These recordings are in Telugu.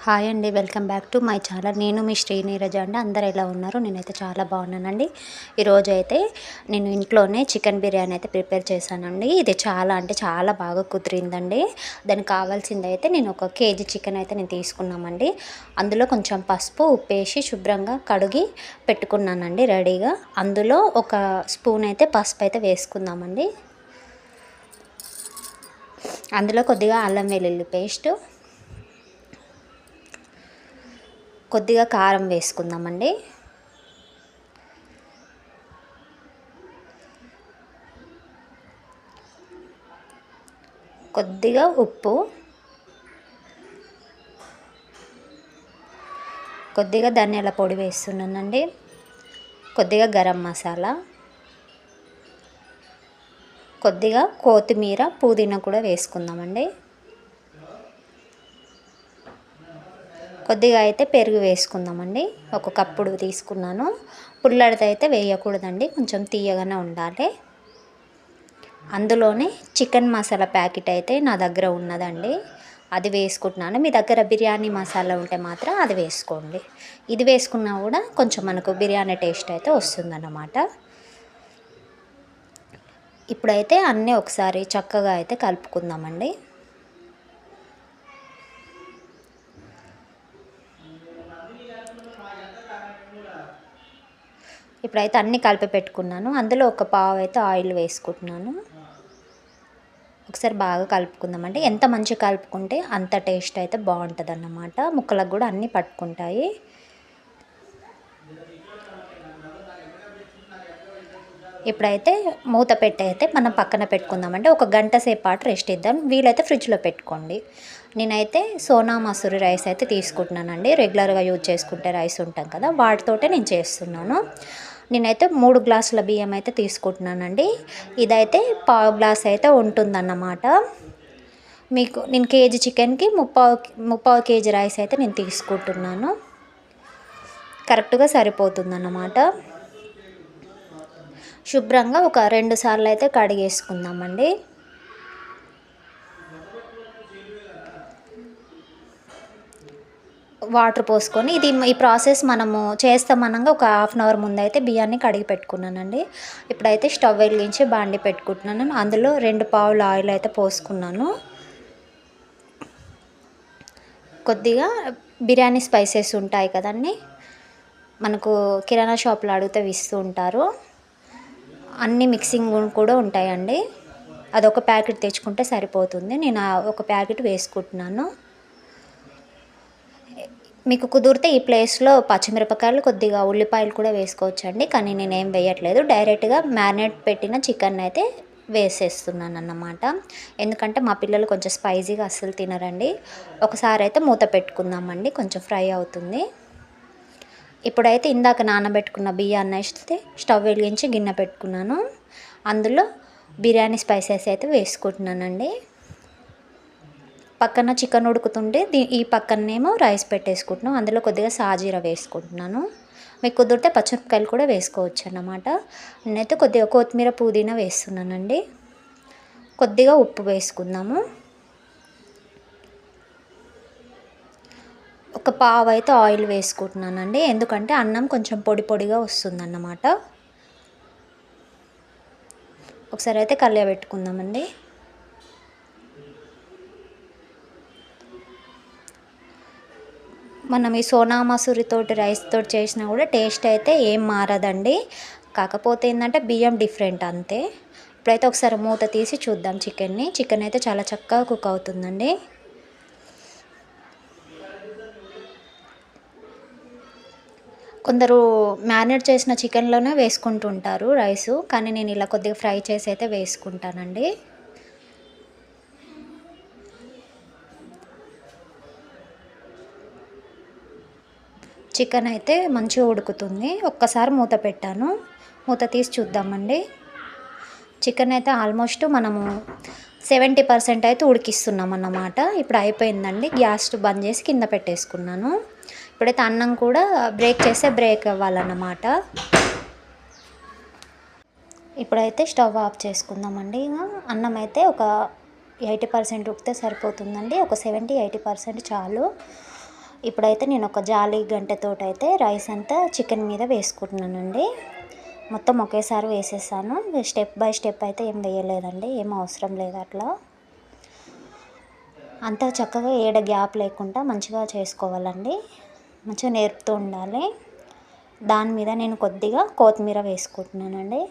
హాయ్ అండి. Welcome back to my channel. నేను మీ శ్రీనీరజ అండి. అందరూ ఎలా ఉన్నారు? నేనైతే చాలా బాగున్నానండి. ఈరోజైతే నేను ఇంట్లోనే చికెన్ బిర్యానీ అయితే ప్రిపేర్ చేశానండి. ఇది చాలా అంటే చాలా బాగా కుదిరిందండి. దానికి కావాల్సిందైతే నేను ఒక కేజీ చికెన్ అయితే నేను తీసుకున్నామండి. అందులో కొంచెం పసుపు, ఉప్పేసి శుభ్రంగా కడిగి పెట్టుకున్నానండి రెడీగా. అందులో ఒక స్పూన్ అయితే పసుపు అయితే వేసుకుందామండి. అందులో కొద్దిగా అల్లం వెల్లుల్లి పేస్ట్, కొద్దిగా కారం వేసుకుందామండి. కొద్దిగా ఉప్పు, కొద్దిగా ధనియాల పొడి వేస్తున్నానండి. కొద్దిగా గరం మసాలా, కొద్దిగా కొత్తిమీర, పుదీనా కూడా వేసుకుందామండి. కొద్దిగా అయితే పెరుగు వేసుకుందామండి. ఒక కప్పుడు తీసుకున్నాను. పుల్లడిది అయితే వేయకూడదండి, కొంచెం తీయగానే ఉండాలి. అందులోనే చికెన్ మసాలా ప్యాకెట్ అయితే నా దగ్గర ఉన్నదండి, అది వేసుకుంటున్నాను. మీ దగ్గర బిర్యానీ మసాలా ఉంటే మాత్రం అది వేసుకోండి. ఇది వేసుకున్నా కూడా కొంచెం మనకు బిర్యానీ టేస్ట్ అయితే వస్తుందన్నమాట. ఇప్పుడైతే అన్నీ ఒకసారి చక్కగా అయితే కలుపుకుందామండి. ఇప్పుడైతే అన్నీ కలిపి పెట్టుకున్నాను. అందులో ఒక పావు అయితే ఆయిల్ వేసుకుంటున్నాను. ఒకసారి బాగా కలుపుకుందామండి. ఎంత మంచిగా కలుపుకుంటే అంత టేస్ట్ అయితే బాగుంటుంది అన్నమాట. ముక్కలకు కూడా అన్నీ పట్టుకుంటాయి. ఇప్పుడైతే మూత పెట్టి అయితే మనం పక్కన పెట్టుకుందామంటే ఒక గంట సేపు పాటు రెస్ట్ ఇద్దాం. వీలైతే ఫ్రిడ్జ్లో పెట్టుకోండి. నేనైతే సోనా మసూరి రైస్ అయితే తీసుకుంటున్నానండి. రెగ్యులర్గా యూజ్ చేసుకుంటే రైస్ ఉంటాం కదా, వాటితోటే నేను చేస్తున్నాను. నేనైతే 3 గ్లాసుల బియ్యం అయితే తీసుకుంటున్నానండి. ఇదైతే పావు గ్లాస్ అయితే ఉంటుందన్నమాట. మీకు నేను కేజీ చికెన్కి ముప్పావు కేజీ రైస్ అయితే నేను తీసుకుంటున్నాను. కరెక్ట్గా సరిపోతుందన్నమాట. శుభ్రంగా ఒక 2 సార్లు అయితే కడిగేసుకుందామండి. వాటర్ పోసుకొని ఈ ప్రాసెస్ మనము చేస్తామనగా ఒక హాఫ్ అన్ అవర్ ముందైతే బియ్యాన్ని కడిగి పెట్టుకున్నానండి. ఇప్పుడైతే స్టవ్ వెలిగించి బాండి పెట్టుకుంటున్నాను. అందులో 2 పావుల ఆయిల్ అయితే పోసుకున్నాను. కొద్దిగా బిర్యానీ స్పైసెస్ ఉంటాయి కదండి, మనకు కిరాణా షాప్లో అడిగితే ఇస్తూ ఉంటారు. అన్ని మిక్సింగ్ కూడా ఉంటాయండి. అదొక ప్యాకెట్ తెచ్చుకుంటే సరిపోతుంది. నేను ఒక ప్యాకెట్ వేసుకుంటున్నాను. మీకు కుదిరితే ఈ ప్లేస్లో పచ్చిమిరపకాయలు, కొద్దిగా ఉల్లిపాయలు కూడా వేసుకోవచ్చండి. కానీ నేనేం వేయట్లేదు. డైరెక్ట్గా మ్యారినేట్ పెట్టిన చికెన్ అయితే వేసేస్తున్నాను అన్నమాట. ఎందుకంటే మా పిల్లలు కొంచెం స్పైసీగా అస్సలు తినరండి. ఒకసారి అయితే మూత పెట్టుకుందామండి, కొంచెం ఫ్రై అవుతుంది. ఇప్పుడైతే ఇందాక నానబెట్టుకున్న బియ్యాన్ని అయితే స్టవ్ వెలిగించి గిన్నె పెట్టుకున్నాను. అందులో బిర్యానీ స్పైసెస్ అయితే వేసుకుంటున్నానండి. పక్కన చికెన్ ఉడుకుతుంటే ఈ పక్కనేమో రైస్ పెట్టేసుకుంటున్నాను. అందులో కొద్దిగా సాజీర వేసుకుంటున్నాను. మీకు కుదిరితే పచ్చిమిరపకాయలు కూడా వేసుకోవచ్చు అన్నమాట. నేనైతే కొద్దిగా కొత్తిమీర, పుదీనా వేస్తున్నానండి. కొద్దిగా ఉప్పు వేసుకుందాము. ఒక పావు అయితే ఆయిల్ వేసుకుంటున్నానండి, ఎందుకంటే అన్నం కొంచెం పొడి పొడిగా వస్తుందన్నమాట. ఒకసారి అయితే కలియబెట్టుకుందామండి. మనం ఈ సోనా మసూరి తోటి రైస్ తోటి చేసినా కూడా టేస్ట్ అయితే ఏం మారదండి. కాకపోతే ఏంటంటే బియ్యం డిఫరెంట్ అంతే. ఇప్పుడైతే ఒకసారి మూత తీసి చూద్దాం చికెన్ని. చికెన్ అయితే చాలా చక్కగా కుక్ అవుతుందండి. కొందరు మ్యారినేట్ చేసిన చికెన్లోనే వేసుకుంటుంటారు రైసు, కానీ నేను ఇలా కొద్దిగా ఫ్రై చేసి అయితే వేసుకుంటానండి. చికెన్ అయితే మంచిగా ఉడుకుతుంది. ఒక్కసారి మూత పెట్టాను. మూత తీసి చూద్దామండి. చికెన్ అయితే ఆల్మోస్ట్ మనము 70% అయితే ఉడికిస్తున్నాం అన్నమాట. ఇప్పుడు అయిపోయిందండి. గ్యాస్ బంద్ చేసి కింద పెట్టేసుకున్నాను. ఇప్పుడైతే అన్నం కూడా బ్రేక్ అవ్వాలన్నమాట. ఇప్పుడైతే స్టవ్ ఆఫ్ చేసుకుందామండి. అన్నం అయితే ఒక 80% ఉడికితే సరిపోతుందండి. ఒక 70-80% చాలు. ఇప్పుడైతే నేను ఒక జాలి గంటెతోటైతే రైస్ అంతా చికెన్ మీద వేసుకుంటున్నానండి. మొత్తం ఒకేసారి వేసేసాను. స్టెప్ బై స్టెప్ అయితే ఏం వేయలేదండి, ఏం అవసరం లేదు అట్లా. అంతా చక్కగా ఏడ గ్యాప్ లేకుండా మంచిగా చేసుకోవాలండి, మంచిగా నేర్పుతూ ఉండాలి. దాని మీద నేను కొద్దిగా కొత్తిమీర వేసుకుంటున్నానండి.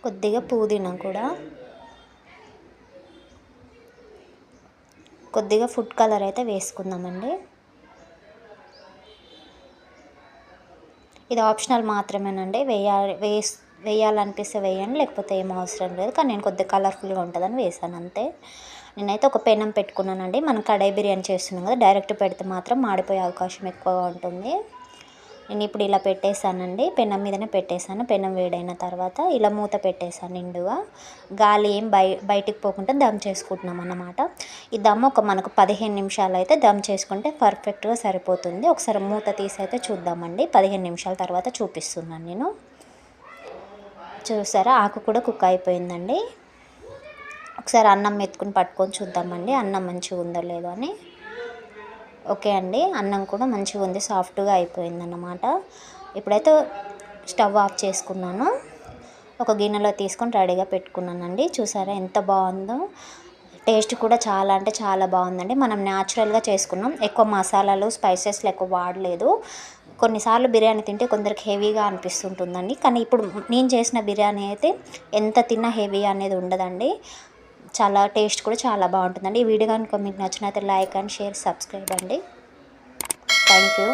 కొద్దిగా పుదీనా కూడా, కొద్దిగా ఫుడ్ కలర్ అయితే వేసుకుందామండి. ఇది ఆప్షనల్ మాత్రమేనండి, వేయాలనిపిస్తే వేయండి, లేకపోతే ఏం అవసరం లేదు. కానీ నేను కొద్దిగా కలర్ఫుల్గా ఉంటుందని వేసాను అంతే. నేనైతే ఒక పెనం పెట్టుకున్నానండి. మనం కడాయి బిర్యానీ చేస్తున్నాం కదా, డైరెక్ట్ పెడితే మాత్రం మాడిపోయే అవకాశం ఎక్కువగా ఉంటుంది. నేను ఇప్పుడు ఇలా పెట్టేశానండి, పెనం మీదనే పెట్టేశాను. పెనం వేడైన తర్వాత ఇలా మూత పెట్టేశాను నిండుగా, గాలి ఏం బయటికి పోకుండా దమ్ చేసుకుంటున్నాం అన్నమాట. ఈ దమ్ మనకు 15 నిమిషాలు అయితే దమ్ చేసుకుంటే పర్ఫెక్ట్గా సరిపోతుంది. ఒకసారి మూత తీసి అయితే చూద్దామండి. 15 నిమిషాల తర్వాత చూపిస్తున్నాను నేను. చూసారా, ఆకు కూడా కుక్ అయిపోయిందండి. ఒకసారి అన్నం మెతుకుని పట్టుకొని చూద్దామండి, అన్నం మంచిగా ఉందో లేదో అని. ఓకే అండి, అన్నం కూడా మంచిగా ఉంది, సాఫ్ట్గా అయిపోయిందన్నమాట. ఇప్పుడైతే స్టవ్ ఆఫ్ చేసుకున్నాను. ఒక గిన్నెలో తీసుకొని రెడీగా పెట్టుకున్నానండి. చూసారా ఎంత బాగుందో, టేస్ట్ కూడా చాలా అంటే చాలా బాగుందండి. మనం న్యాచురల్గా చేసుకున్నాం, ఎక్కువ మసాలాలు స్పైసెస్లు ఎక్కువ వాడలేదు. కొన్నిసార్లు బిర్యానీ తింటే కొందరికి హెవీగా అనిపిస్తుంటుందండి, కానీ ఇప్పుడు నేను చేసిన బిర్యానీ అయితే ఎంత తిన్నా హెవీ అనేది ఉండదండి. చాలా టేస్ట్ కూడా చాలా బాగుంటుందండి. ఈ వీడియో కనుక మీకు నచ్చినట్లయితే లైక్ అండ్ షేర్, సబ్స్క్రైబ్ అండి. Thank you.